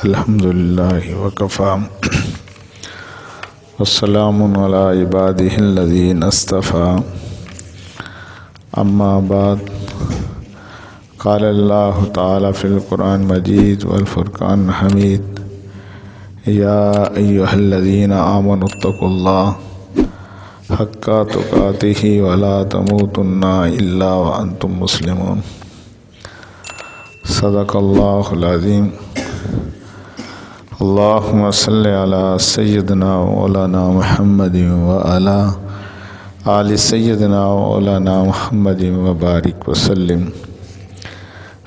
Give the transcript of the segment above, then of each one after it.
الحمدللہ وکفا والسلام علی عبادہ الذین اصطفیٰ اما بعد قال اللہ تعالی فی القرآن مجید والفرقان حمید یا ایہا الذین آمنوا اتقوا اللہ حق تقاتہ ولا تموتن الا وانتم مسلمون۔ صدق اللہ العظیم۔ اللہم صلی علی سیدنا مولانا محمد وعلی آل سیدنا مولانا محمد وبارک وسلم۔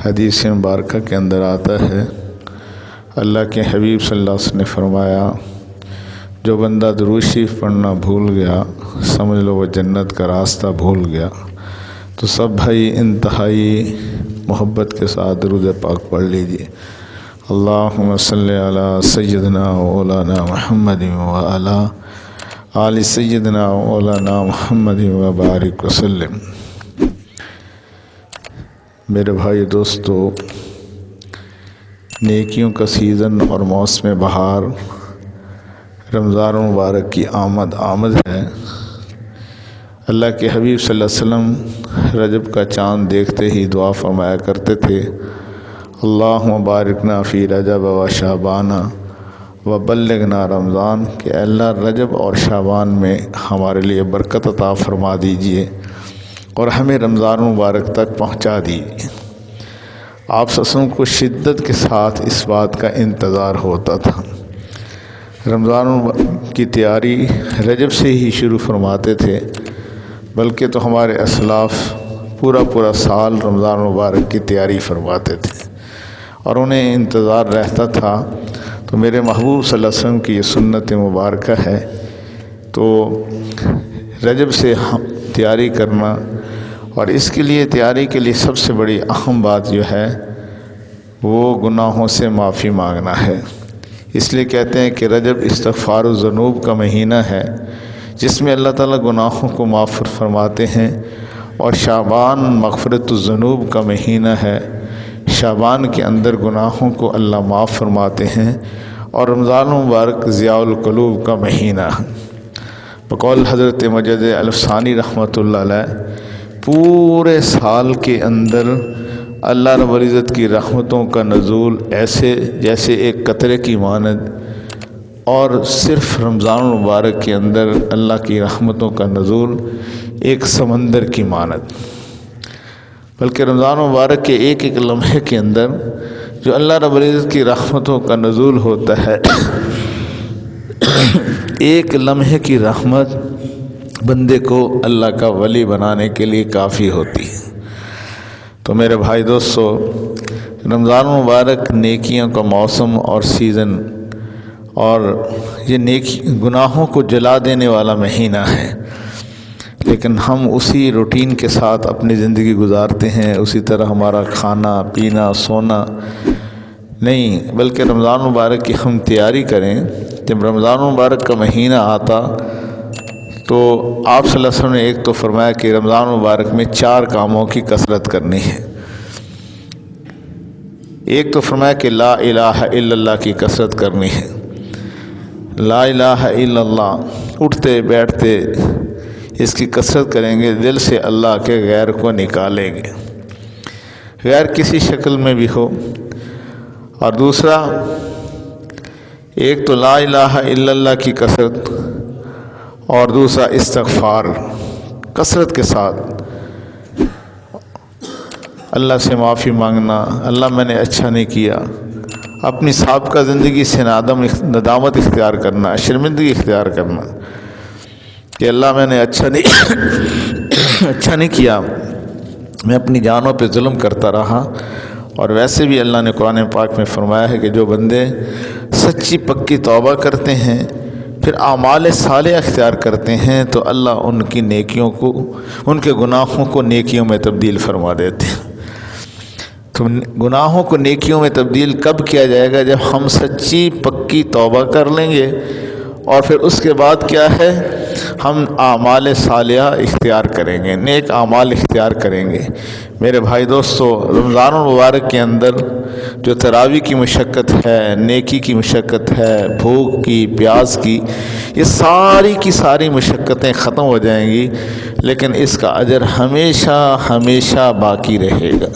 حدیث مبارکہ کے اندر آتا ہے، اللہ کے حبیب صلی اللہ علیہ وسلم نے فرمایا، جو بندہ درود شریف پڑھنا بھول گیا سمجھ لو وہ جنت کا راستہ بھول گیا۔ تو سب بھائی انتہائی محبت کے ساتھ درود پاک پڑھ لیجئے۔ اللہم صلی علی سیدنا مولانا محمد وعلی آل سیدنا مولانا محمد وبارک وسلم۔ میرے بھائی دوستو، نیکیوں کا سیزن اور موسم بہار رمضان مبارک کی آمد ہے۔ اللہ کے حبیب صلی اللہ علیہ وسلم رجب کا چاند دیکھتے ہی دعا فرمایا کرتے تھے، اللہم بارکنا فی رجب و شعبان و بلغنا رمضان، کہ اللہ رجب اور شعبان میں ہمارے لیے برکت عطا فرما دیجئے اور ہمیں رمضان مبارک تک پہنچا دیجئے۔ آپ سسوں کو شدت کے ساتھ اس بات کا انتظار ہوتا تھا۔ رمضان کی تیاری رجب سے ہی شروع فرماتے تھے، بلکہ تو ہمارے اسلاف پورا سال رمضان مبارک کی تیاری فرماتے تھے اور انہیں انتظار رہتا تھا۔ تو میرے محبوب صلی اللہ علیہ وسلم کی یہ سنت مبارکہ ہے، تو رجب سے تیاری کرنا، اور اس کے لیے تیاری کے لیے سب سے بڑی اہم بات جو ہے وہ گناہوں سے معافی مانگنا ہے۔ اس لیے کہتے ہیں کہ رجب استغفار الذنوب کا مہینہ ہے، جس میں اللہ تعالیٰ گناہوں کو معاف فرماتے ہیں، اور شعبان مغفرت الذنوب کا مہینہ ہے، شعبان کے اندر گناہوں کو اللہ معاف فرماتے ہیں، اور رمضان مبارک ضیاء القلوب کا مہینہ ہے۔ بقول حضرت مجد الفسانی رحمۃ اللہ علیہ، پورے سال کے اندر اللہ رب العزت کی رحمتوں کا نزول ایسے جیسے ایک قطرے کی مانند، اور صرف رمضان مبارک کے اندر اللہ کی رحمتوں کا نزول ایک سمندر کی مانند۔ بلکہ رمضان مبارک کے ایک لمحے کے اندر جو اللہ رب العزت کی رحمتوں کا نزول ہوتا ہے، ایک لمحے کی رحمت بندے کو اللہ کا ولی بنانے کے لیے کافی ہوتی ہے۔ تو میرے بھائی دوستو، رمضان مبارک نیکیوں کا موسم اور سیزن، اور یہ گناہوں کو جلا دینے والا مہینہ ہے، لیکن ہم اسی روٹین کے ساتھ اپنی زندگی گزارتے ہیں، اسی طرح ہمارا کھانا پینا سونا نہیں، بلکہ رمضان مبارک کی ہم تیاری کریں۔ جب رمضان مبارک کا مہینہ آتا تو آپ صلی اللہ علیہ وسلم نے ایک تو فرمایا کہ رمضان مبارک میں 4 کاموں کی کثرت کرنی ہے۔ ایک تو فرمایا کہ لا الہ الا اللہ کی کثرت کرنی ہے۔ لا الہ الا اللہ، اٹھتے بیٹھتے اس کی کثرت کریں گے، دل سے اللہ کے غیر کو نکالیں گے، غیر کسی شکل میں بھی ہو۔ اور دوسرا، ایک تو لا الہ الا اللہ کی کثرت، اور دوسرا استغفار کثرت کے ساتھ، اللہ سے معافی مانگنا، اللہ میں نے اچھا نہیں کیا، اپنی سابقہ زندگی سے ندامت اختیار کرنا، شرمندگی اختیار کرنا کہ اللہ میں نے اچھا نہیں کیا، میں اپنی جانوں پہ ظلم کرتا رہا۔ اور ویسے بھی اللہ نے قرآن پاک میں فرمایا ہے کہ جو بندے سچی پکی توبہ کرتے ہیں، پھر اعمال صالحہ اختیار کرتے ہیں، تو اللہ ان کی نیکیوں کو، ان کے گناہوں کو نیکیوں میں تبدیل فرما دیتے ہیں۔ تو گناہوں کو نیکیوں میں تبدیل کب کیا جائے گا؟ جب ہم سچی پکی توبہ کر لیں گے، اور پھر اس کے بعد کیا ہے، ہم اعمال صالحہ اختیار کریں گے، نیک اعمال اختیار کریں گے۔ میرے بھائی دوستو، رمضان المبارک کے اندر جو تراویح کی مشقت ہے، نیکی کی مشقت ہے، بھوک کی، پیاس کی، یہ ساری کی ساری مشقتیں ختم ہو جائیں گی، لیکن اس کا اجر ہمیشہ ہمیشہ باقی رہے گا۔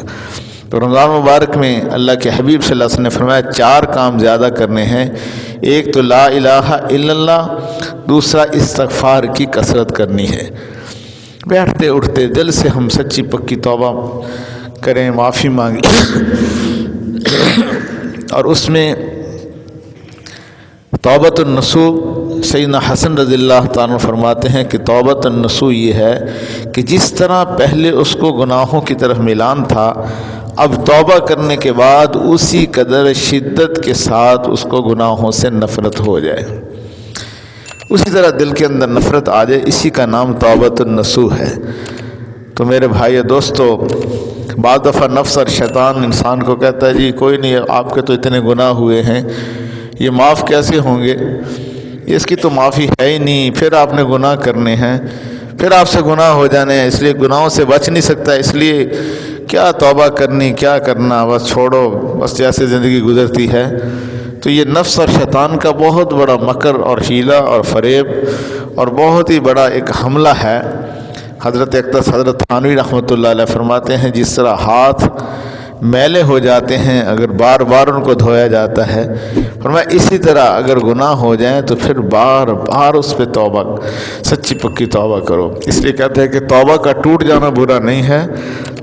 تو رمضان مبارک میں اللہ کے حبیب صلی اللہ علیہ وسلم نے فرمایا 4 کام زیادہ کرنے ہیں۔ ایک تو لا الہ الا اللہ، دوسرا استغفار کی کثرت کرنی ہے، بیٹھتے اٹھتے دل سے ہم سچی پکی توبہ کریں، معافی مانگیں، اور اس میں توبۃ النصوح، سیدنا حسن رضی اللہ تعالیٰ فرماتے ہیں کہ توبۃ النصوح یہ ہے کہ جس طرح پہلے اس کو گناہوں کی طرف میلان تھا، اب توبہ کرنے کے بعد اسی قدر شدت کے ساتھ اس کو گناہوں سے نفرت ہو جائے، اسی طرح دل کے اندر نفرت آ جائے، اسی کا نام توبۃ النصوح ہے۔ تو میرے بھائی دوستو، بعض دفعہ نفس اور شیطان انسان کو کہتا ہے جی کوئی نہیں، آپ کے تو اتنے گناہ ہوئے ہیں، یہ معاف کیسے ہوں گے، اس کی تو معافی ہے ہی نہیں، پھر آپ نے گناہ کرنے ہیں، پھر آپ سے گناہ ہو جانے ہیں، اس لیے گناہوں سے بچ نہیں سکتا، اس لیے کیا توبہ کرنی، کیا کرنا، بس چھوڑو، بس جیسے زندگی گزرتی ہے۔ تو یہ نفس اور شیطان کا بہت بڑا مکر اور حیلہ اور فریب اور بہت ہی بڑا ایک حملہ ہے۔ حضرت اقدس حضرت تھانوی رحمۃ اللہ علیہ فرماتے ہیں جس طرح ہاتھ میلے ہو جاتے ہیں اگر بار بار ان کو دھویا جاتا ہے، فرمایا اسی طرح اگر گناہ ہو جائیں تو پھر بار بار اس پہ توبہ، سچی پکی توبہ کرو۔ اس لیے کہتے ہیں کہ توبہ کا ٹوٹ جانا برا نہیں ہے،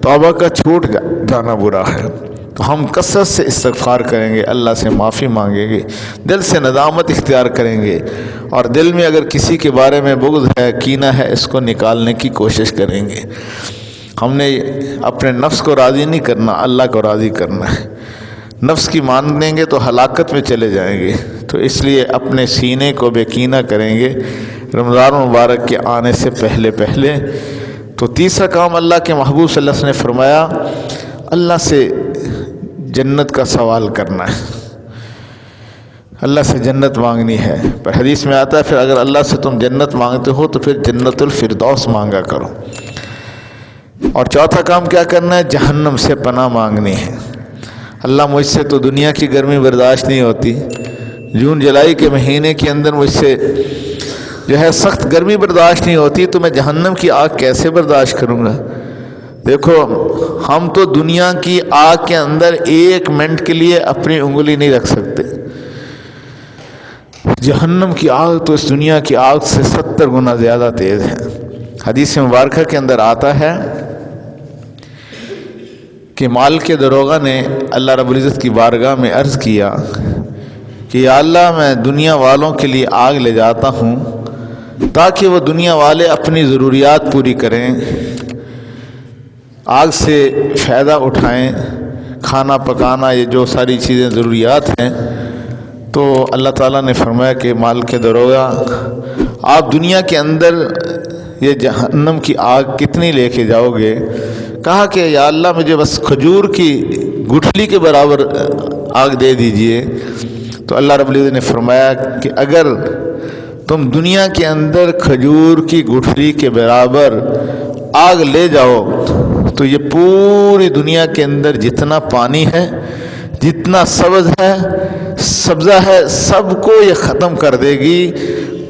توبہ کا چھوٹ جانا برا ہے۔ تو ہم کثرت سے استغفار کریں گے، اللہ سے معافی مانگیں گے، دل سے ندامت اختیار کریں گے، اور دل میں اگر کسی کے بارے میں بغض ہے، کینہ ہے، اس کو نکالنے کی کوشش کریں گے۔ ہم نے اپنے نفس کو راضی نہیں کرنا، اللہ کو راضی کرنا ہے۔ نفس کی مان دیں گے تو ہلاکت میں چلے جائیں گے، تو اس لیے اپنے سینے کو بے کینہ کریں گے رمضان مبارک کے آنے سے پہلے پہلے۔ تو تیسرا کام اللہ کے محبوب صلی اللہ علیہ وسلم نے فرمایا اللہ سے جنت کا سوال کرنا ہے، اللہ سے جنت مانگنی ہے۔ پر حدیث میں آتا ہے پھر اگر اللہ سے تم جنت مانگتے ہو تو پھر جنت الفردوس مانگا کرو۔ اور چوتھا کام کیا کرنا ہے؟ جہنم سے پناہ مانگنی ہے۔ اللہ مجھ سے تو دنیا کی گرمی برداشت نہیں ہوتی، جون جولائی کے مہینے کے اندر مجھ سے جو ہے سخت گرمی برداشت نہیں ہوتی، تو میں جہنم کی آگ کیسے برداشت کروں گا؟ دیکھو ہم تو دنیا کی آگ کے اندر 1 منٹ کے لیے اپنی انگلی نہیں رکھ سکتے، جہنم کی آگ تو اس دنیا کی آگ سے 70 گنا زیادہ تیز ہے۔ حدیث مبارکہ کے اندر آتا ہے کہ مال کے دروغہ نے اللہ رب العزت کی بارگاہ میں عرض کیا کہ یا اللہ میں دنیا والوں کے لیے آگ لے جاتا ہوں تاکہ وہ دنیا والے اپنی ضروریات پوری کریں، آگ سے فائدہ اٹھائیں، کھانا پکانا، یہ جو ساری چیزیں ضروریات ہیں۔ تو اللہ تعالیٰ نے فرمایا کہ مال کے دروغہ آپ دنیا کے اندر یہ جہنم کی آگ کتنی لے کے جاؤ گے؟ کہا کہ یا اللہ مجھے بس کھجور کی گٹھلی کے برابر آگ دے دیجئے۔ تو اللہ رب العزت نے فرمایا کہ اگر تم دنیا کے اندر کھجور کی گٹھلی کے برابر آگ لے جاؤ تو یہ پوری دنیا کے اندر جتنا پانی ہے، جتنا سبزہ ہے، سب کو یہ ختم کر دے گی۔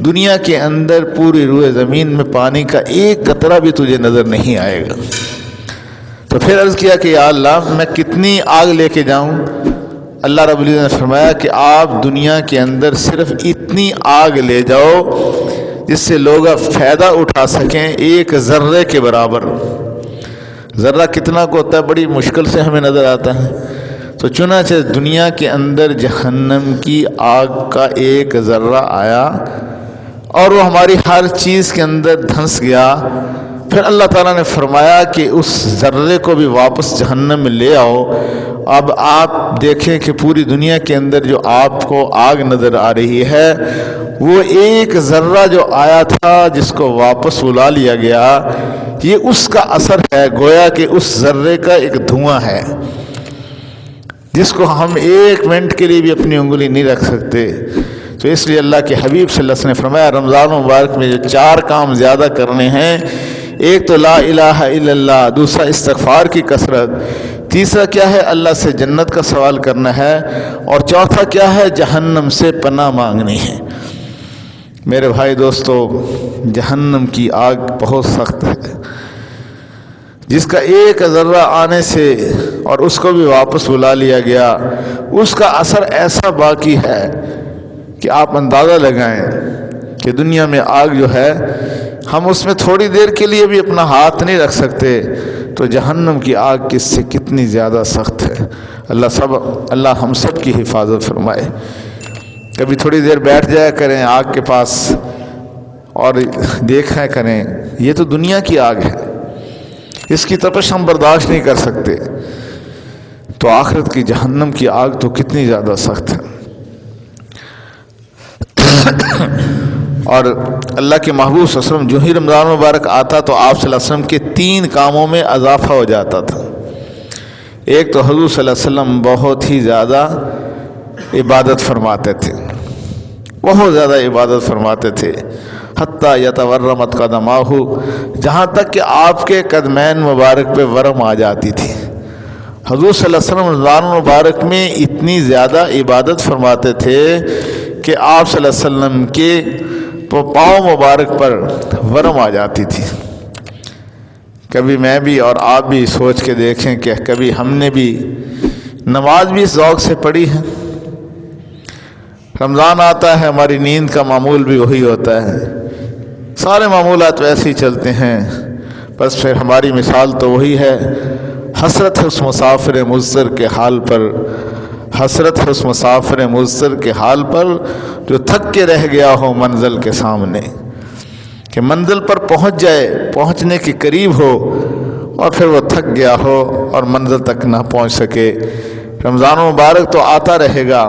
دنیا کے اندر پوری روئے زمین میں پانی کا ایک قطرہ بھی تجھے نظر نہیں آئے گا۔ تو پھر عرض کیا کہ یا اللہ میں کتنی آگ لے کے جاؤں؟ اللہ رب العزت نے فرمایا کہ آپ دنیا کے اندر صرف اتنی آگ لے جاؤ جس سے لوگ فائدہ اٹھا سکیں، 1 ذرے کے برابر۔ ذرہ کتنا کو ہوتا ہے بڑی مشکل سے ہمیں نظر آتا ہے، تو چنانچہ دنیا کے اندر جہنم کی آگ کا 1 ذرہ آیا اور وہ ہماری ہر چیز کے اندر دھنس گیا۔ پھر اللہ تعالیٰ نے فرمایا کہ اس ذرے کو بھی واپس جہنم میں لے آؤ۔ اب آپ دیکھیں کہ پوری دنیا کے اندر جو آپ کو آگ نظر آ رہی ہے وہ 1 ذرہ جو آیا تھا جس کو واپس بلا لیا گیا، یہ اس کا اثر ہے، گویا کہ اس ذرے کا ایک دھواں ہے جس کو ہم 1 منٹ کے لیے بھی اپنی انگلی نہیں رکھ سکتے۔ تو اس لیے اللہ کے حبیب صلی اللہ علیہ وسلم نے فرمایا رمضان مبارک میں جو 4 کام زیادہ کرنے ہیں، ایک تو لا الہ الا اللہ، دوسرا استغفار کی کثرت، تیسرا کیا ہے اللہ سے جنت کا سوال کرنا ہے، اور چوتھا کیا ہے جہنم سے پناہ مانگنی ہے۔ میرے بھائی دوستو، جہنم کی آگ بہت سخت ہے، جس کا ایک ذرہ آنے سے اور اس کو بھی واپس بلا لیا گیا، اس کا اثر ایسا باقی ہے کہ آپ اندازہ لگائیں کہ دنیا میں آگ جو ہے ہم اس میں تھوڑی دیر کے لیے بھی اپنا ہاتھ نہیں رکھ سکتے، تو جہنم کی آگ کس سے کتنی زیادہ سخت ہے۔ اللہ ہم سب کی حفاظت فرمائے۔ کبھی تھوڑی دیر بیٹھ جایا کریں آگ کے پاس اور دیکھا کریں، یہ تو دنیا کی آگ ہے، اس کی تپش ہم برداشت نہیں کر سکتے، تو آخرت کی جہنم کی آگ تو کتنی زیادہ سخت ہے۔ اور اللہ کے محبوب صلی اللہ علیہ وسلم جو ہی رمضان مبارک آتا تو آپ صلی اللہ علیہ وسلم کے 3 کاموں میں اضافہ ہو جاتا تھا۔ ایک تو حضور صلی اللہ علیہ وسلم بہت ہی زیادہ عبادت فرماتے تھے، بہت زیادہ عبادت فرماتے تھے، حتیٰ یتورمت قدماہ، جہاں تک کہ آپ کے قدمین مبارک پہ ورم آ جاتی تھی۔ حضور صلی اللہ علیہ وسلم رمضان مبارک میں اتنی زیادہ عبادت فرماتے تھے کہ آپ صلی اللہ علیہ وسلم کے پاؤں مبارک پر ورم آ جاتی تھی۔ کبھی میں بھی اور آپ بھی سوچ کے دیکھیں کہ کبھی ہم نے بھی نماز بھی اس ذوق سے پڑھی ہے۔ رمضان آتا ہے، ہماری نیند کا معمول بھی وہی ہوتا ہے، سارے معمولات ویسے ہی چلتے ہیں، بس پھر ہماری مثال تو وہی ہے، حسرت ہے اس مسافر مضطر کے حال پر، حسرت ہے اس مسافر مضطر کے حال پر جو تھک کے رہ گیا ہو منزل کے سامنے، کہ منزل پر پہنچ جائے، پہنچنے کے قریب ہو اور پھر وہ تھک گیا ہو اور منزل تک نہ پہنچ سکے۔ رمضان مبارک تو آتا رہے گا،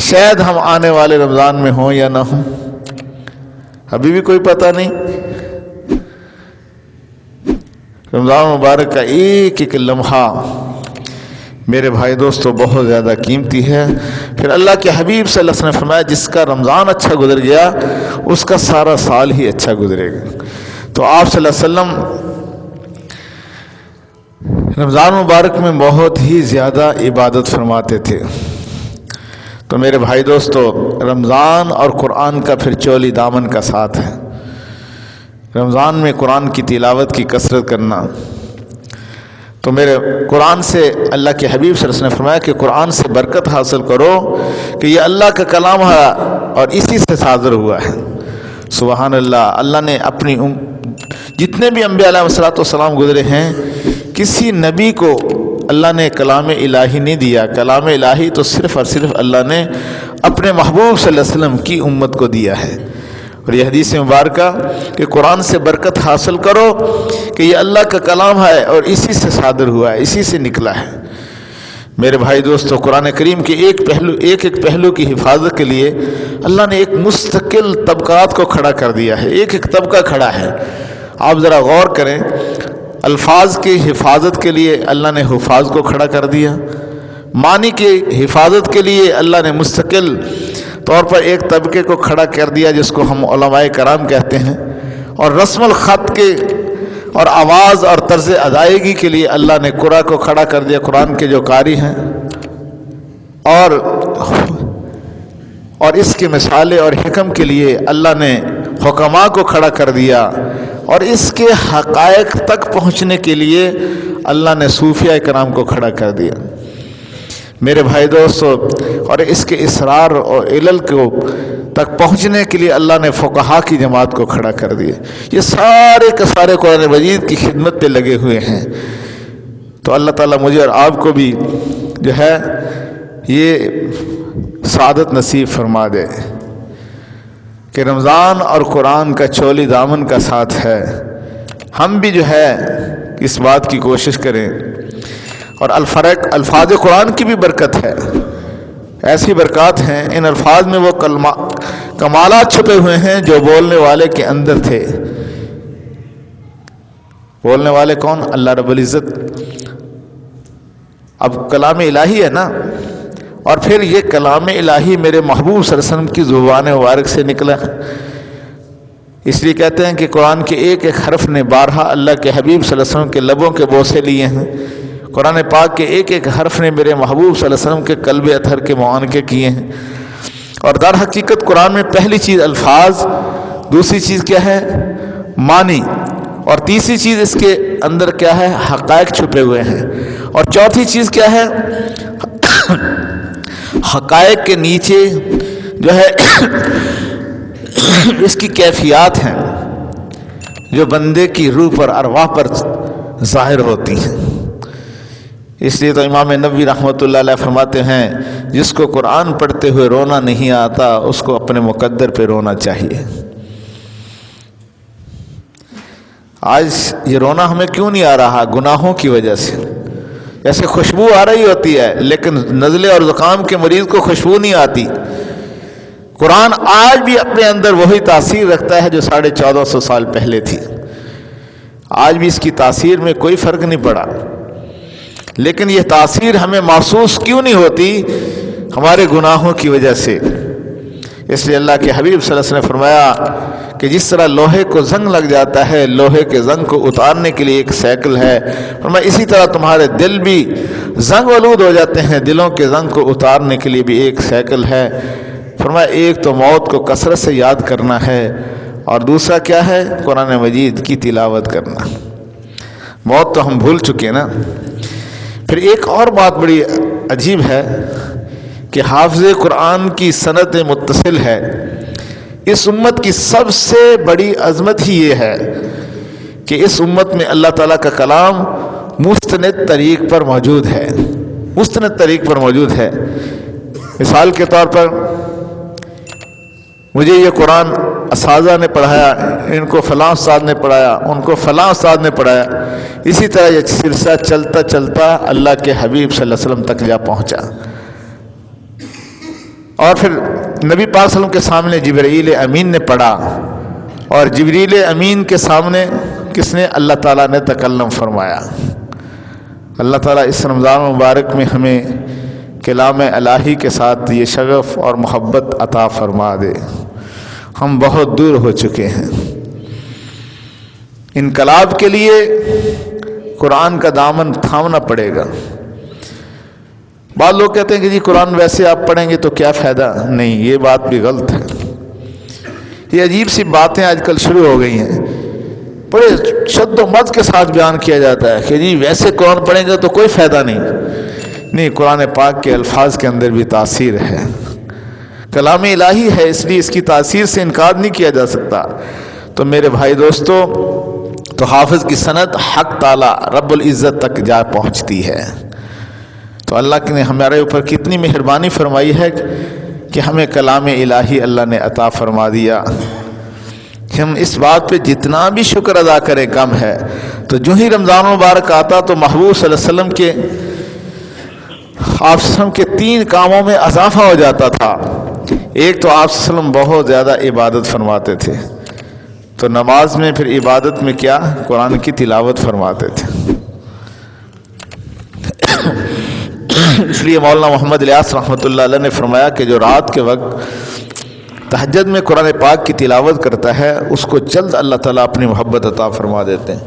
شاید ہم آنے والے رمضان میں ہوں یا نہ ہوں، ابھی بھی کوئی پتہ نہیں۔ رمضان مبارک کا ایک ایک لمحہ میرے بھائی دوستو بہت زیادہ قیمتی ہے۔ پھر اللہ کے حبیب صلی اللہ علیہ وسلم نے فرمایا جس کا رمضان اچھا گزر گیا اس کا سارا سال ہی اچھا گزرے گا۔ تو آپ صلی اللہ علیہ وسلم رمضان مبارک میں بہت ہی زیادہ عبادت فرماتے تھے۔ تو میرے بھائی دوستو، رمضان اور قرآن کا پھر چولی دامن کا ساتھ ہے۔ رمضان میں قرآن کی تلاوت کی کثرت کرنا، تو میرے قرآن سے اللہ کے حبیب صلی اللہ علیہ وسلم نے فرمایا کہ قرآن سے برکت حاصل کرو کہ یہ اللہ کا کلام ہے اور اسی سے صادر ہوا ہے۔ سبحان اللہ، اللہ نے اپنی جتنے بھی انبیاء علیہ السلام گزرے ہیں، کسی نبی کو اللہ نے کلام الہی نہیں دیا، کلام الہی تو صرف اور صرف اللہ نے اپنے محبوب صلی اللہ علیہ وسلم کی امت کو دیا ہے۔ اور یہ حدیث مبارکہ کہ قرآن سے برکت حاصل کرو کہ یہ اللہ کا کلام ہے اور اسی سے صادر ہوا ہے، اسی سے نکلا ہے۔ میرے بھائی دوستو، قرآن کریم کے ایک ایک پہلو کی حفاظت کے لیے اللہ نے ایک مستقل طبقات کو کھڑا کر دیا ہے، ایک ایک طبقہ کھڑا ہے۔ آپ ذرا غور کریں، الفاظ کی حفاظت کے لیے اللہ نے حفاظ کو کھڑا کر دیا، معنی کی حفاظت کے لیے اللہ نے مستقل طور پر ایک طبقے کو کھڑا کر دیا جس کو ہم علماء کرام کہتے ہیں، اور رسم الخط کے اور آواز اور طرز ادائیگی کے لیے اللہ نے قرآ کو کھڑا کر دیا، قرآن کے جو قاری ہیں، اور اس کی مثالیں اور حکم کے لیے اللہ نے حکماء کو کھڑا کر دیا، اور اس کے حقائق تک پہنچنے کے لیے اللہ نے صوفیاء کرام کو کھڑا کر دیا۔ میرے بھائی دوستو، اور اس کے اسرار اور علل کو تک پہنچنے کے لیے اللہ نے فقہاء کی جماعت کو کھڑا کر دیا۔ یہ سارے کے سارے قرآن مجید کی خدمت پہ لگے ہوئے ہیں۔ تو اللہ تعالیٰ مجھے اور آپ کو بھی جو ہے یہ سعادت نصیب فرما دے کہ رمضان اور قرآن کا چولی دامن کا ساتھ ہے۔ ہم بھی جو ہے اس بات کی کوشش کریں، اور الفاظ قرآن کی بھی برکت ہے، ایسی برکات ہیں ان الفاظ میں، وہ کمالات چھپے ہوئے ہیں جو بولنے والے کے اندر تھے۔ بولنے والے کون؟ اللہ رب العزت۔ اب کلام الہی ہے نا، اور پھر یہ کلام الہی میرے محبوب صلی اللہ علیہ وسلم کی زبان مبارک سے نکلا. اس لیے کہتے ہیں کہ قرآن کے ایک ایک حرف نے بارہا اللہ کے حبیب صلی اللہ علیہ وسلم کے لبوں کے بوسے لیے ہیں. قرآن پاک کے ایک ایک حرف نے میرے محبوب صلی اللہ علیہ وسلم کے قلب اطہر کے معانقے کیے ہیں. اور در حقیقت قرآن میں پہلی چیز الفاظ، دوسری چیز کیا ہے معنی، اور تیسری چیز اس کے اندر کیا ہے حقائق چھپے ہوئے ہیں، اور چوتھی چیز کیا ہے حقائق کے نیچے جو ہے اس کی کیفیات ہیں جو بندے کی روح پر ارواح پر ظاہر ہوتی ہیں. اس لیے تو امام نبوی رحمۃ اللہ علیہ فرماتے ہیں جس کو قرآن پڑھتے ہوئے رونا نہیں آتا اس کو اپنے مقدر پہ رونا چاہیے. آج یہ رونا ہمیں کیوں نہیں آ رہا؟ گناہوں کی وجہ سے. جیسے خوشبو آ رہی ہوتی ہے لیکن نزلے اور زکام کے مریض کو خوشبو نہیں آتی. قرآن آج بھی اپنے اندر وہی تاثیر رکھتا ہے جو 1450 سال پہلے تھی. آج بھی اس کی تاثیر میں کوئی فرق نہیں پڑا، لیکن یہ تاثیر ہمیں محسوس کیوں نہیں ہوتی؟ ہمارے گناہوں کی وجہ سے. اس لیے اللہ کے حبیب صلی اللہ علیہ وسلم نے فرمایا کہ جس طرح لوہے کو زنگ لگ جاتا ہے، لوہے کے زنگ کو اتارنے کے لیے ایک سائیکل ہے، فرمایا اسی طرح تمہارے دل بھی زنگ آلود ہو جاتے ہیں، دلوں کے زنگ کو اتارنے کے لیے بھی ایک سائیکل ہے. فرمایا ایک تو موت کو کثرت سے یاد کرنا ہے، اور دوسرا کیا ہے قرآن مجید کی تلاوت کرنا. موت تو ہم بھول چکے نا. پھر ایک اور بات بڑی عجیب ہے کہ حافظ قرآن کی سند متصل ہے. اس امت کی سب سے بڑی عظمت ہی یہ ہے کہ اس امت میں اللہ تعالیٰ کا کلام مستند طریق پر موجود ہے. مستند طریق پر موجود ہے. مثال کے طور پر مجھے یہ قرآن اساتذہ نے پڑھایا، ان کو فلاں استاد نے پڑھایا، ان کو فلاں استاد نے پڑھایا. اسی طرح یہ سلسلہ چلتا چلتا اللہ کے حبیب صلی اللہ علیہ وسلم تک جا پہنچا. اور پھر نبی پاک صلی اللہ علیہ وسلم کے سامنے جبرائیل امین نے پڑھا، اور جبرائیل امین کے سامنے کس نے؟ اللہ تعالیٰ نے تکلم فرمایا. اللہ تعالیٰ اس رمضان مبارک میں ہمیں کلام الہی کے ساتھ یہ شغف اور محبت عطا فرما دے. ہم بہت دور ہو چکے ہیں. انقلاب کے لیے قرآن کا دامن تھامنا پڑے گا. بعض لوگ کہتے ہیں کہ جی قرآن ویسے آپ پڑھیں گے تو کیا فائدہ؟ نہیں، یہ بات بھی غلط ہے. یہ عجیب سی باتیں آج کل شروع ہو گئی ہیں، بڑے شد و مد کے ساتھ بیان کیا جاتا ہے کہ جی ویسے قرآن پڑھیں گے تو کوئی فائدہ نہیں. قرآن پاک کے الفاظ کے اندر بھی تاثیر ہے. کلام الہی ہے، اس لیے اس کی تاثیر سے انکار نہیں کیا جا سکتا. تو میرے بھائی دوستو، تو حافظ کی سند حق تعالی رب العزت تک جا پہنچتی ہے. تو اللہ نے ہمارے اوپر کتنی مہربانی فرمائی ہے کہ ہمیں کلام الہی اللہ نے عطا فرما دیا. ہم اس بات پہ جتنا بھی شکر ادا کریں کم ہے. تو جو ہی رمضان مبارک آتا تو محبوب صلی اللہ علیہ وسلم کے آپ صلی اللہ علیہ وسلم کے 3 کاموں میں اضافہ ہو جاتا تھا. ایک تو آپ صلی اللہ علیہ وسلم بہت زیادہ عبادت فرماتے تھے، تو نماز میں پھر عبادت میں کیا قرآن کی تلاوت فرماتے تھے. اس لیے مولانا محمد الیاس رحمۃ اللہ علیہ نے فرمایا کہ جو رات کے وقت تہجد میں قرآن پاک کی تلاوت کرتا ہے اس کو جلد اللہ تعالیٰ اپنی محبت عطا فرما دیتے ہیں.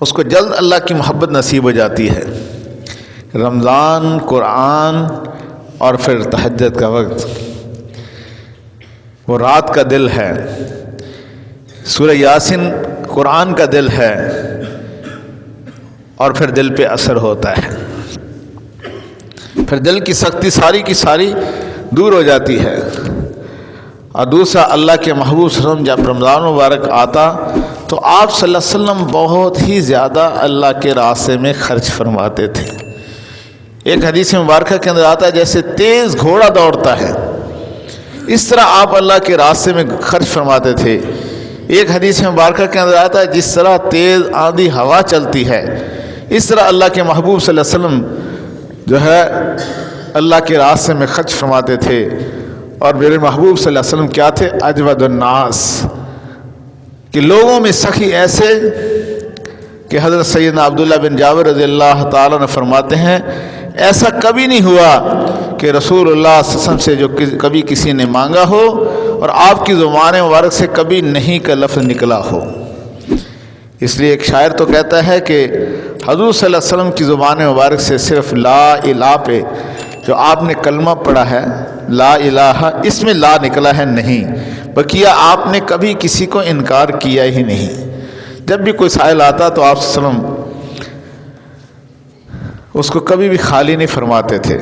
اس کو جلد اللہ کی محبت نصیب ہو جاتی ہے. رمضان، قرآن اور پھر تہجد کا وقت وہ رات کا دل ہے. سورہ یاسین قرآن کا دل ہے، اور پھر دل پہ اثر ہوتا ہے. پھر دل کی سختی ساری کی ساری دور ہو جاتی ہے. اور دوسرا، اللہ کے محبوب صلی اللہ علیہ وسلم جب رمضان مبارک آتا تو آپ صلی اللہ علیہ وسلم بہت ہی زیادہ اللہ کے راستے میں خرچ فرماتے تھے. ایک حدیث مبارکہ کے اندر آتا ہے جیسے تیز گھوڑا دوڑتا ہے اس طرح آپ اللہ کے راستے میں خرچ فرماتے تھے. ایک حدیث مبارکہ کے اندر آتا ہے جس طرح تیز آندھی ہوا چلتی ہے اس طرح اللہ کے محبوب صلی اللہ علیہ وسلم جو ہے اللہ کے راستے میں خرچ فرماتے تھے. اور میرے محبوب صلی اللہ علیہ وسلم کیا تھے؟ اجود الناس، کہ لوگوں میں سخی ایسے کہ حضرت سیدنا عبداللہ بن جابر رضی اللہ تعالیٰ عنہ فرماتے ہیں ایسا کبھی نہیں ہوا کہ رسول اللہ صلی اللہ علیہ وسلم سے جو کبھی کسی نے مانگا ہو اور آپ کی زبان مبارک سے کبھی نہیں کا لفظ نکلا ہو۔ اس لیے ایک شاعر تو کہتا ہے کہ حضور صلی اللہ علیہ وسلم کی زبان مبارک سے صرف لا الہ پہ جو آپ نے کلمہ پڑھا ہے لا الہ، اس میں لا نکلا ہے نہیں، بقیہ آپ نے کبھی کسی کو انکار کیا ہی نہیں۔ جب بھی کوئی سائل آتا تو آپ صلی اللہ علیہ وسلم اس کو کبھی بھی خالی نہیں فرماتے تھے۔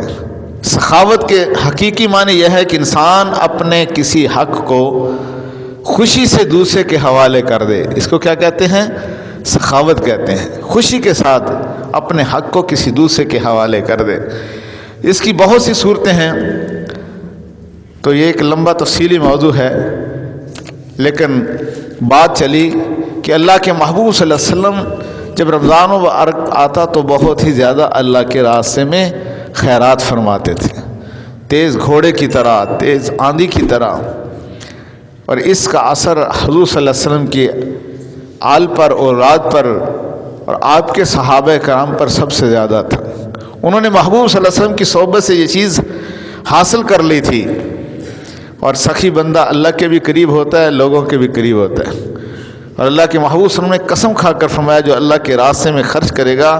سخاوت کے حقیقی معنی یہ ہے کہ انسان اپنے کسی حق کو خوشی سے دوسرے کے حوالے کر دے، اس کو کیا کہتے ہیں؟ سخاوت کہتے ہیں۔ خوشی کے ساتھ اپنے حق کو کسی دوسرے کے حوالے کر دے۔ اس کی بہت سی صورتیں ہیں، تو یہ ایک لمبا تفصیلی موضوع ہے، لیکن بات چلی کہ اللہ کے محبوب صلی اللہ علیہ وسلم جب رمضان مبارک آتا تو بہت ہی زیادہ اللہ کے راستے میں خیرات فرماتے تھے، تیز گھوڑے کی طرح، تیز آندھی کی طرح، اور اس کا اثر حضور صلی اللہ علیہ وسلم کی آل پر اور رات پر اور آپ کے صحابہ کرام پر سب سے زیادہ تھا۔ انہوں نے محبوب صلی اللہ علیہ وسلم کی صحبت سے یہ چیز حاصل کر لی تھی، اور سخی بندہ اللہ کے بھی قریب ہوتا ہے، لوگوں کے بھی قریب ہوتا ہے، اور اللہ کے محبوب صلی اللہ علیہ وسلم نے قسم کھا کر فرمایا جو اللہ کے راستے میں خرچ کرے گا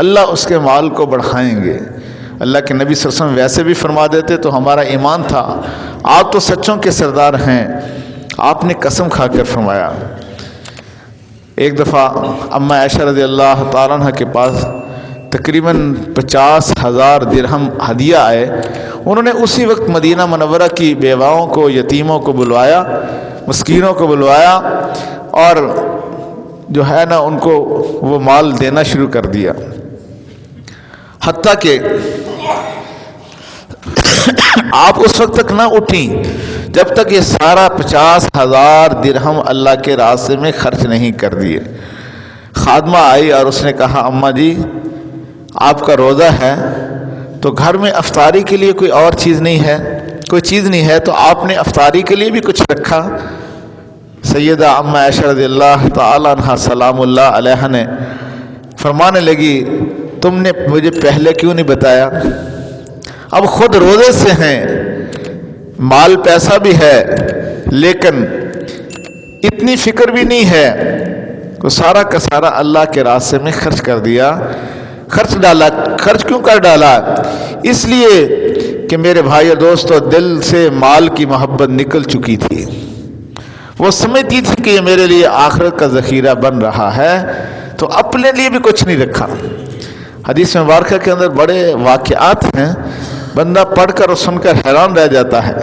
اللہ اس کے مال کو بڑھائیں گے۔ اللہ کے نبی صلی اللہ علیہ وسلم ویسے بھی فرما دیتے تو ہمارا ایمان تھا، آپ تو سچوں کے سردار ہیں، آپ نے قسم کھا کر فرمایا۔ ایک دفعہ اماں عائشہ رضی اللہ تعالیٰ عنہ کے پاس تقریباً 50,000 درہم ہدیہ آئے۔ انہوں نے اسی وقت مدینہ منورہ کی بیواؤں کو، یتیموں کو بلوایا، مسکینوں کو بلوایا، اور جو ہے نا ان کو وہ مال دینا شروع کر دیا، حتیٰ کہ آپ اس وقت تک نہ اٹھیں جب تک یہ سارا 50,000 درہم اللہ کے راستے میں خرچ نہیں کر دیے۔ خادمہ آئی اور اس نے کہا اماں جی آپ کا روزہ ہے تو گھر میں افطاری کے لیے کوئی اور چیز نہیں ہے، کوئی چیز نہیں ہے، تو آپ نے افطاری کے لیے بھی کچھ رکھا؟ سیدہ اماں عائشہ رضی اللہ تعالیٰ عنہ سلام اللہ علیہ نے فرمانے لگی تم نے مجھے پہلے کیوں نہیں بتایا؟ اب خود روزے سے ہیں، مال پیسہ بھی ہے، لیکن اتنی فکر بھی نہیں ہے، تو سارا کا سارا اللہ کے راستے میں خرچ کر دیا، خرچ ڈالا۔ خرچ کیوں کر ڈالا؟ اس لیے کہ میرے بھائی اور دوستو دل سے مال کی محبت نکل چکی تھی، وہ سمجھتی تھی کہ یہ میرے لیے آخرت کا ذخیرہ بن رہا ہے، تو اپنے لیے بھی کچھ نہیں رکھا۔ حدیث مبارکہ کے اندر بڑے واقعات ہیں، بندہ پڑھ کر اور سن کر حیران رہ جاتا ہے۔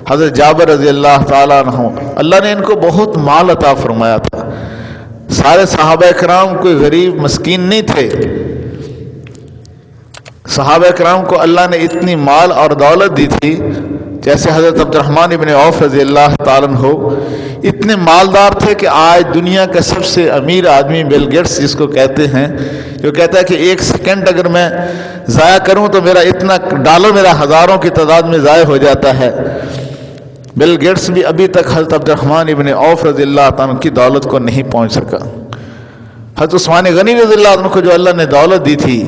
حضرت جابر رضی اللہ تعالیٰ عنہ، اللہ نے ان کو بہت مال عطا فرمایا تھا، سارے صحابہ کرام کوئی غریب مسکین نہیں تھے، صحابہ کرام کو اللہ نے اتنی مال اور دولت دی تھی، جیسے حضرت عبد الرحمن ابن عوف رضی اللہ تعالیٰ عنہ اتنے مالدار تھے کہ آج دنیا کا سب سے امیر آدمی بل گیٹس جس کو کہتے ہیں، جو کہتا ہے کہ 1 سیکنڈ اگر میں ضائع کروں تو میرا اتنا ڈالر میرا ہزاروں کی تعداد میں ضائع ہو جاتا ہے، بل گیٹس بھی ابھی تک حضرت عبد الرحمن ابن عوف رضی اللہ تعالیٰ عنہ کی دولت کو نہیں پہنچ سکا۔ حضرت عثمان غنی رضی اللہ عنہ کو جو اللہ نے دولت دی تھی،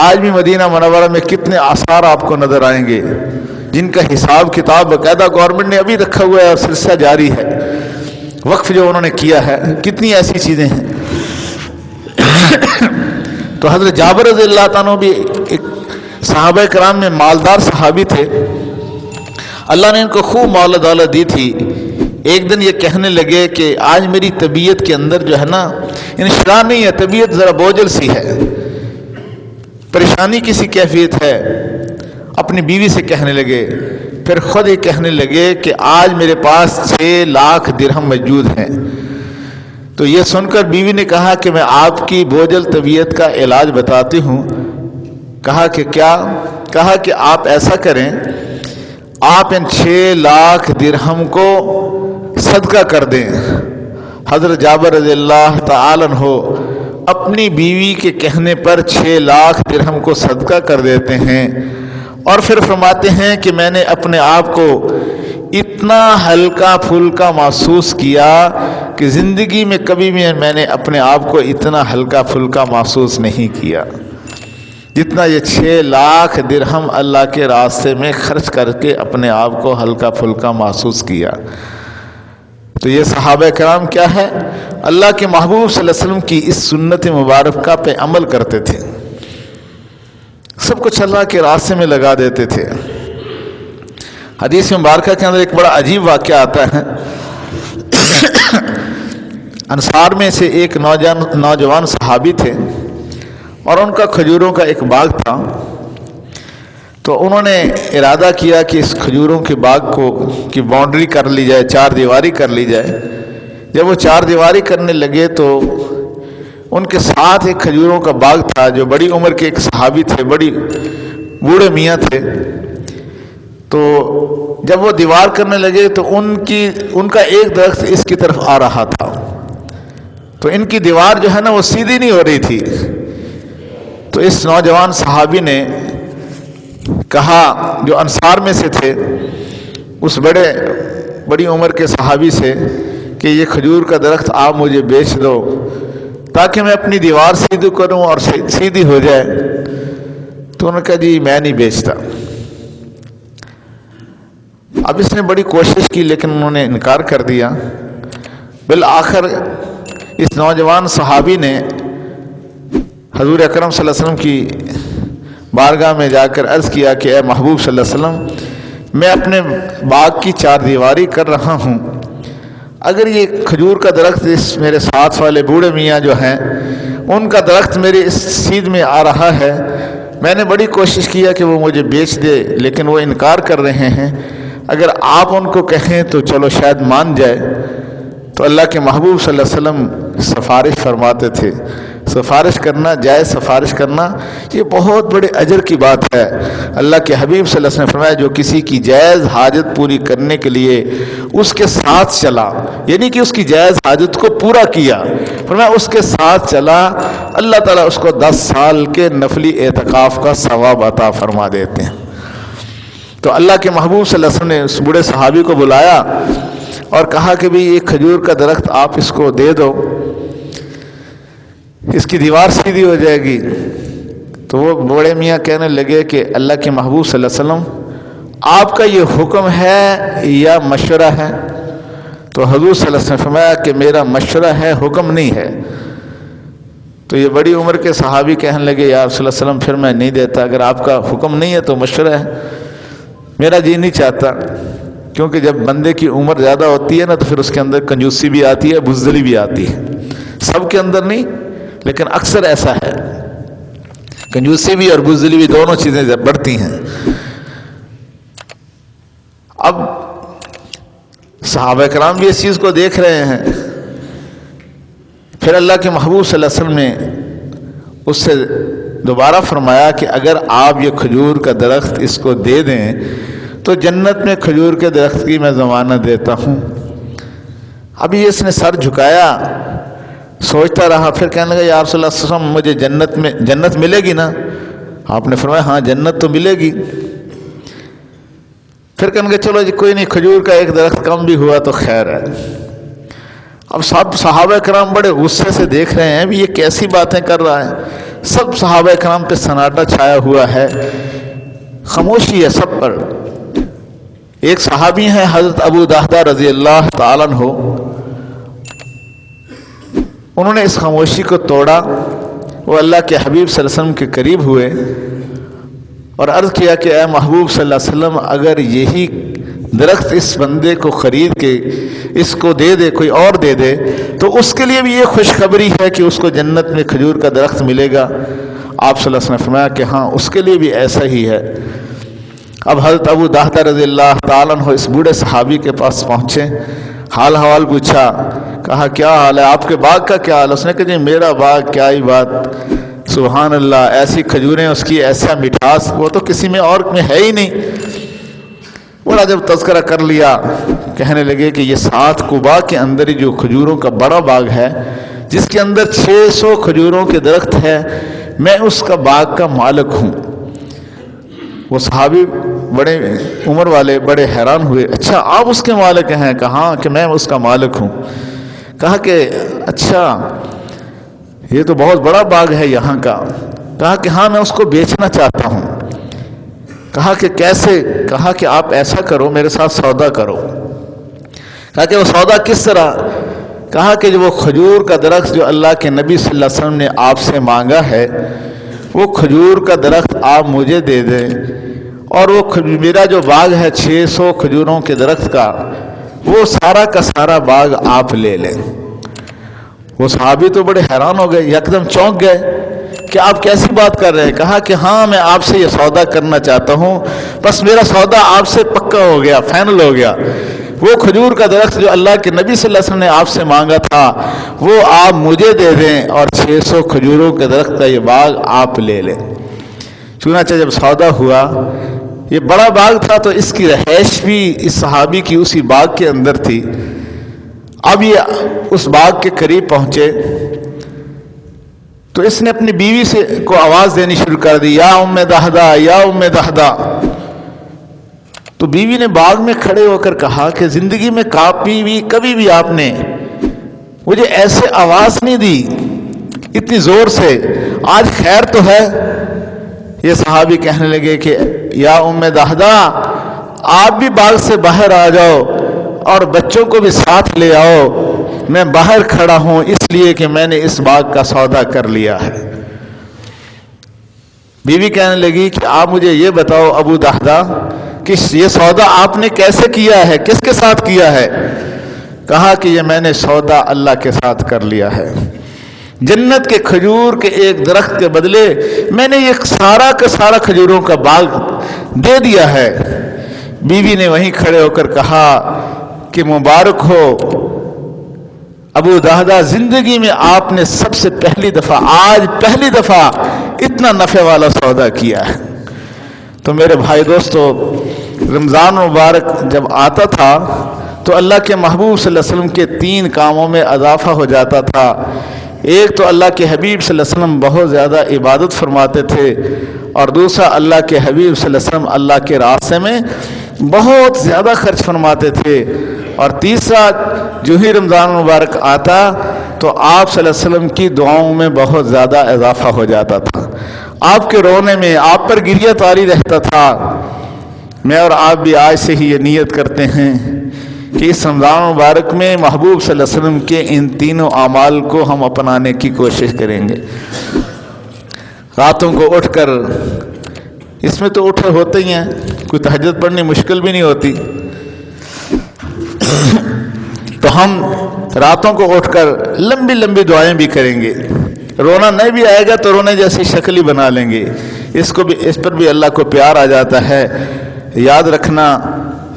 آج بھی مدینہ منورہ میں کتنے آثار آپ کو نظر آئیں گے جن کا حساب کتاب باقاعدہ گورنمنٹ نے ابھی رکھا ہوا ہے اور سلسلہ جاری ہے، وقف جو انہوں نے کیا ہے، کتنی ایسی چیزیں ہیں۔ تو حضرت جابر رضی اللہ عنہ بھی ایک صحابہ کرام میں مالدار صحابی تھے، اللہ نے ان کو خوب مال و دولت دی تھی۔ ایک دن یہ کہنے لگے کہ آج میری طبیعت کے اندر جو ہے نا انشراح نہیں ہے، طبیعت ذرا بوجھل سی ہے، پریشانی کی سی کیفیت ہے۔ اپنی بیوی سے کہنے لگے، پھر خود ہی کہنے لگے کہ آج میرے پاس 6 لاکھ درہم موجود ہیں۔ تو یہ سن کر بیوی نے کہا کہ میں آپ کی بوجھل طبیعت کا علاج بتاتی ہوں۔ کہا کہ کیا؟ کہا کہ آپ ایسا کریں، آپ ان 6 لاکھ درہم کو صدقہ کر دیں۔ حضرت جابر رضی اللہ تعالیٰ عنہ اپنی بیوی کے کہنے پر 6 لاکھ درہم کو صدقہ کر دیتے ہیں، اور پھر فرماتے ہیں کہ میں نے اپنے آپ کو اتنا ہلکا پھلکا محسوس کیا کہ کہ زندگی میں کبھی بھی میں نے اپنے آپ کو اتنا ہلکا پھلکا محسوس نہیں کیا جتنا یہ 6 لاکھ درہم اللہ کے راستے میں خرچ کر کے اپنے آپ کو ہلکا پھلکا محسوس کیا۔ تو یہ صحابہ کرام کیا ہے؟ اللہ کے محبوب صلی اللہ علیہ وسلم کی اس سنت مبارکہ پہ عمل کرتے تھے، سب کچھ اللہ کے راستے میں لگا دیتے تھے۔ حدیث مبارکہ کے اندر ایک بڑا عجیب واقعہ آتا ہے۔ انصار میں سے ایک نوجوان صحابی تھے اور ان کا کھجوروں کا ایک باغ تھا، تو انہوں نے ارادہ کیا کہ اس کھجوروں کے باغ کی باؤنڈری کر لی جائے، 4 دیواری کر لی جائے۔ جب وہ 4 دیواری کرنے لگے تو ان کے ساتھ ایک کھجوروں کا باغ تھا، جو بڑی عمر کے ایک صحابی تھے، بڑی بوڑھے میاں تھے۔ تو جب وہ دیوار کرنے لگے تو ان کا ایک درخت اس کی طرف آ رہا تھا، تو ان کی دیوار جو ہے نا وہ سیدھی نہیں ہو رہی تھی۔ تو اس نوجوان صحابی نے کہا، جو انصار میں سے تھے، اس بڑی عمر کے صحابی سے کہ یہ کھجور کا درخت آپ مجھے بیچ دو تاکہ میں اپنی دیوار سیدھی کروں اور سیدھی ہو جائے۔ تو انہوں نے کہا جی میں نہیں بیچتا۔ اب اس نے بڑی کوشش کی لیکن انہوں نے انکار کر دیا۔ بالآخر اس نوجوان صحابی نے حضور اکرم صلی اللہ علیہ وسلم کی بارگاہ میں جا کر عرض کیا کہ اے محبوب صلی اللہ علیہ وسلم، میں اپنے باغ کی 4 دیواری کر رہا ہوں، اگر یہ کھجور کا درخت اس میرے ساتھ والے بوڑھے میاں جو ہیں ان کا درخت میرے اس سیدھ میں آ رہا ہے، میں نے بڑی کوشش کیا کہ وہ مجھے بیچ دے لیکن وہ انکار کر رہے ہیں، اگر آپ ان کو کہیں تو چلو شاید مان جائے۔ تو اللہ کے محبوب صلی اللہ علیہ وسلم سفارش فرماتے تھے۔ سفارش کرنا، جائز سفارش کرنا، یہ بہت بڑے اجر کی بات ہے۔ اللہ کے حبیب صلی اللہ علیہ وسلم نے فرمایا جو کسی کی جائز حاجت پوری کرنے کے لیے اس کے ساتھ چلا، یعنی کہ اس کی جائز حاجت کو پورا کیا، فرمایا اس کے ساتھ چلا، اللہ تعالیٰ اس کو 10 سال کے نفلی اعتکاف کا ثواب عطا فرما دیتے ہیں۔ تو اللہ کے محبوب صلی اللہ علیہ وسلم نے اس بوڑھے صحابی کو بلایا اور کہا کہ بھئی یہ کھجور کا درخت آپ اس کو دے دو، اس کی دیوار سیدھی ہو جائے گی۔ تو وہ بوڑھے میاں کہنے لگے کہ اللہ کے محبوب صلی اللہ علیہ وسلم آپ کا یہ حکم ہے یا مشورہ ہے؟ تو حضور صلی اللہ علیہ وسلم نے فرمایا کہ میرا مشورہ ہے، حکم نہیں ہے۔ تو یہ بڑی عمر کے صحابی کہنے لگے یا رسول اللہ صلی اللہ علیہ وسلم پھر میں نہیں دیتا، اگر آپ کا حکم نہیں ہے تو مشورہ ہے، میرا جی نہیں چاہتا، کیونکہ جب بندے کی عمر زیادہ ہوتی ہے نا تو پھر اس کے اندر کنجوسی بھی آتی ہے، بزدلی بھی آتی ہے، سب کے اندر نہیں لیکن اکثر ایسا ہے، کنجوسی بھی اور بزدلی بھی دونوں چیزیں بڑھتی ہیں۔ اب صحابہ کرام بھی اس چیز کو دیکھ رہے ہیں۔ پھر اللہ کے محبوب صلی اللہ علیہ وسلم نے اس سے دوبارہ فرمایا کہ اگر آپ یہ کھجور کا درخت اس کو دے دیں تو جنت میں کھجور کے درخت کی میں ضمانت دیتا ہوں۔ ابھی اس نے سر جھکایا، سوچتا رہا، پھر کہنے لگا یا رسول اللہ صلی اللہ علیہ وسلم مجھے جنت ملے گی نا؟ آپ نے فرمایا ہاں جنت تو ملے گی۔ پھر کہنے لگا چلو جی کوئی نہیں، کھجور کا ایک درخت کم بھی ہوا تو خیر ہے۔ اب سب صحابہ کرام بڑے غصے سے دیکھ رہے ہیں بھی یہ کیسی باتیں کر رہا ہے، سب صحابہ کرام پہ سناٹا چھایا ہوا ہے، خاموشی ہے سب پر۔ ایک صحابی ہیں حضرت ابو دحدہ رضی اللہ تعالیٰ عنہ، انہوں نے اس خاموشی کو توڑا، وہ اللہ کے حبیب صلی اللہ علیہ وسلم کے قریب ہوئے اور عرض کیا کہ اے محبوب صلی اللہ علیہ وسلم اگر یہی درخت اس بندے کو خرید کے اس کو دے دے، کوئی اور دے دے، تو اس کے لیے بھی یہ خوشخبری ہے کہ اس کو جنت میں کھجور کا درخت ملے گا۔ آپ صلی اللہ علیہ وسلم نے فرمایا کہ ہاں اس کے لیے بھی ایسا ہی ہے۔ اب حضرت ابو دحدہ رضی اللہ تعالیٰ عنہ اس بوڑھے صحابی کے پاس پہنچے، حال حوال پوچھا، کہا کیا حال ہے، آپ کے باغ کا کیا حال ہے؟ اس نے کہا جی میرا باغ کیا ہی بات، سبحان اللہ، ایسی کھجوریں اس کی، ایسا مٹھاس وہ تو کسی میں اور میں ہے ہی نہیں۔ بڑا جب تذکرہ کر لیا، کہنے لگے کہ یہ 7 قباء کے اندر ہی جو کھجوروں کا بڑا باغ ہے جس کے اندر 600 کھجوروں کے درخت ہے، میں اس کا باغ کا مالک ہوں۔ وہ صحابی بڑے عمر والے بڑے حیران ہوئے، اچھا آپ اس کے مالک ہیں؟ کہا کہ میں اس کا مالک ہوں۔ کہا کہ اچھا یہ تو بہت بڑا باغ ہے یہاں کا. کہا کہ ہاں میں اس کو بیچنا چاہتا ہوں. کہا کہ کیسے؟ کہا کہ آپ ایسا کرو میرے ساتھ سودا کرو. کہا کہ وہ سودا کس طرح؟ کہا کہ جو وہ کھجور کا درخت جو اللہ کے نبی صلی اللہ علیہ وسلم نے آپ سے مانگا ہے وہ کھجور کا درخت آپ مجھے دے دیں، اور وہ میرا جو باغ ہے 600 کھجوروں کے درخت کا وہ سارا کا سارا باغ آپ لے لیں. وہ صحابی تو بڑے حیران ہو گئے، یکدم چونک گئے کہ آپ کیسی بات کر رہے ہیں. کہا کہ ہاں میں آپ سے یہ سودا کرنا چاہتا ہوں، بس میرا سودا آپ سے پکا ہو گیا، فائنل ہو گیا. وہ کھجور کا درخت جو اللہ کے نبی صلی اللہ علیہ وسلم نے آپ سے مانگا تھا وہ آپ مجھے دے دیں، اور 600 کھجوروں کے درخت کا یہ باغ آپ لے لیں. چنانچہ جب سودا ہوا، یہ بڑا باغ تھا تو اس کی رہائش بھی اس صحابی کی اسی باغ کے اندر تھی. اب یہ اس باغ کے قریب پہنچے تو اس نے اپنی بیوی سے کو آواز دینی شروع کر دی، یا ام دہدہ، یا ام دہدہ. تو بیوی نے باغ میں کھڑے ہو کر کہا کہ زندگی میں کبھی بھی آپ نے مجھے ایسے آواز نہیں دی اتنی زور سے، آج خیر تو ہے. یہ صحابی کہنے لگے کہ یا ام دہدہ آپ بھی باغ سے باہر آ جاؤ اور بچوں کو بھی ساتھ لے آؤ، میں باہر کھڑا ہوں اس لیے کہ میں نے اس باغ کا سودا کر لیا ہے. بیوی کہنے لگی کہ آپ مجھے یہ بتاؤ ابو دہدہ کہ یہ سودا آپ نے کیسے کیا ہے، کس کے ساتھ کیا ہے؟ کہا کہ یہ میں نے سودا اللہ کے ساتھ کر لیا ہے. جنت کے کھجور کے ایک درخت کے بدلے میں نے یہ سارا کا سارا کھجوروں کا باغ دے دیا ہے. بیوی نے وہیں کھڑے ہو کر کہا کہ مبارک ہو ابو دہدہ، زندگی میں آپ نے سب سے آج پہلی دفعہ اتنا نفع والا سودا کیا ہے. تو میرے بھائی دوستو، رمضان مبارک جب آتا تھا تو اللہ کے محبوب صلی اللہ علیہ وسلم کے 3 کاموں میں اضافہ ہو جاتا تھا. ایک تو اللہ کے حبیب صلی اللہ علیہ وسلم بہت زیادہ عبادت فرماتے تھے، اور دوسرا اللہ کے حبیب صلی اللہ علیہ وسلم اللہ کے راستے میں بہت زیادہ خرچ فرماتے تھے، اور تیسرا جو ہی رمضان مبارک آتا تو آپ صلی اللہ علیہ وسلم کی دعاؤں میں بہت زیادہ اضافہ ہو جاتا تھا. آپ کے رونے میں آپ پر گریہ طاری رہتا تھا. میں اور آپ بھی آج سے ہی یہ نیت کرتے ہیں کہ اس رمضان مبارک میں محبوب صلی اللہ علیہ وسلم کے ان تینوں اعمال کو ہم اپنانے کی کوشش کریں گے. راتوں کو اٹھ کر، اس میں تو اٹھے ہوتے ہی ہیں، کوئی تہجد پڑھنی مشکل بھی نہیں ہوتی، تو ہم راتوں کو اٹھ کر لمبی لمبی دعائیں بھی کریں گے. رونا نہیں بھی آئے گا تو رونے جیسی شکل ہی بنا لیں گے. اس پر بھی اللہ کو پیار آ جاتا ہے. یاد رکھنا،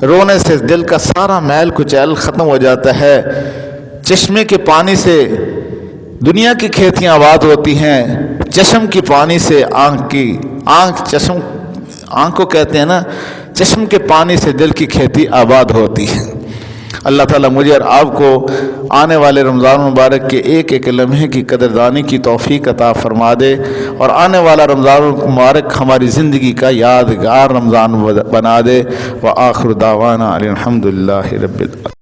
رونے سے دل کا سارا میل کچیل ختم ہو جاتا ہے. چشمے کے پانی سے دنیا کی کھیتیاں آباد ہوتی ہیں، چشم کی پانی سے آنکھ کو کہتے ہیں نا، چشم کے پانی سے دل کی کھیتی آباد ہوتی ہے. اللہ تعالیٰ مجھے اور آپ کو آنے والے رمضان مبارک کے ایک ایک لمحے کی قدردانی کی توفیق عطا فرما دے، اور آنے والا رمضان مبارک ہماری زندگی کا یادگار رمضان بنا دے. وآخر دعوانا الحمدللہ رب العالمین.